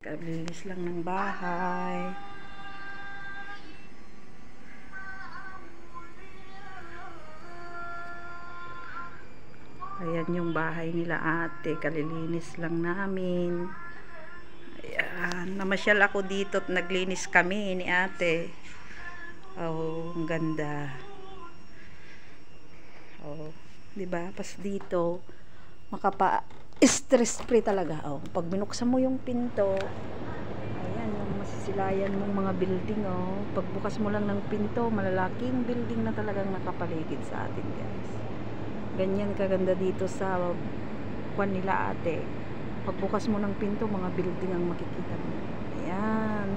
Kaglinis lang ng bahay. Ayan yung bahay nila ate. Kalilinis lang namin. Ayan. Namasyal ako dito at naglinis kami ni ate. Oh, ang ganda. Oh, 'di ba? Pas dito stress free talaga. Oh, pag binuksan mo yung pinto, ayan yung masisilayan mong mga building. Oh, pagbukas mo lang ng pinto, malalaking building na talagang nakapaligid sa atin, guys. Ganyan kaganda dito sa kwan nila ate. Pagbukas mo ng pinto, mga building ang makikita mo. Ayan.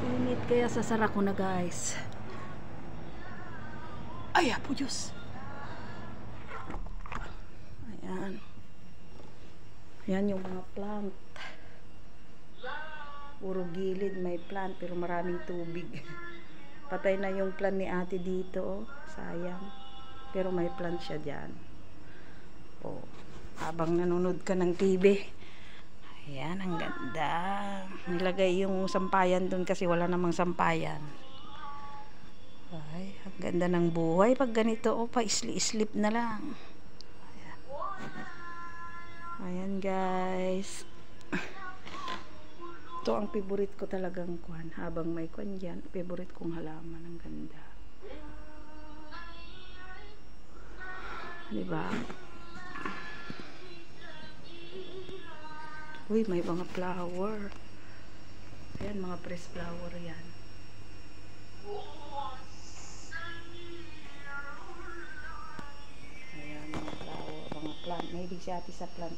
Mainit kaya sasara ko na, guys. Ay, po Diyos. Ayan. Ayan yung mga plant. Puro gilid may plant pero maraming tubig. Patay na yung plant ni ate dito. Oh. Sayang. Pero may plant siya dyan. Oh. Habang nanonood ka ng TV. Ayan, ang ganda. Nilagay yung sampayan dun kasi wala namang sampayan. Ay, ang ganda ng buhay pag ganito. Oh, pa-sleep na lang. Ayan. Ayan, guys. Ito ang favorite ko talagang kuhan. Habang may kuhan dyan, favorite kong halaman. Ang ganda. Diba? Uy, may mga flower. Ayan, mga press flower yan. Ayan, mga flower, mga plant. Mahilig si ate sa plant.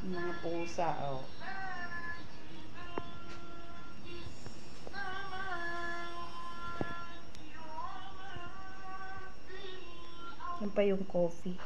Mga pusa, oh. Yan pa yung coffee.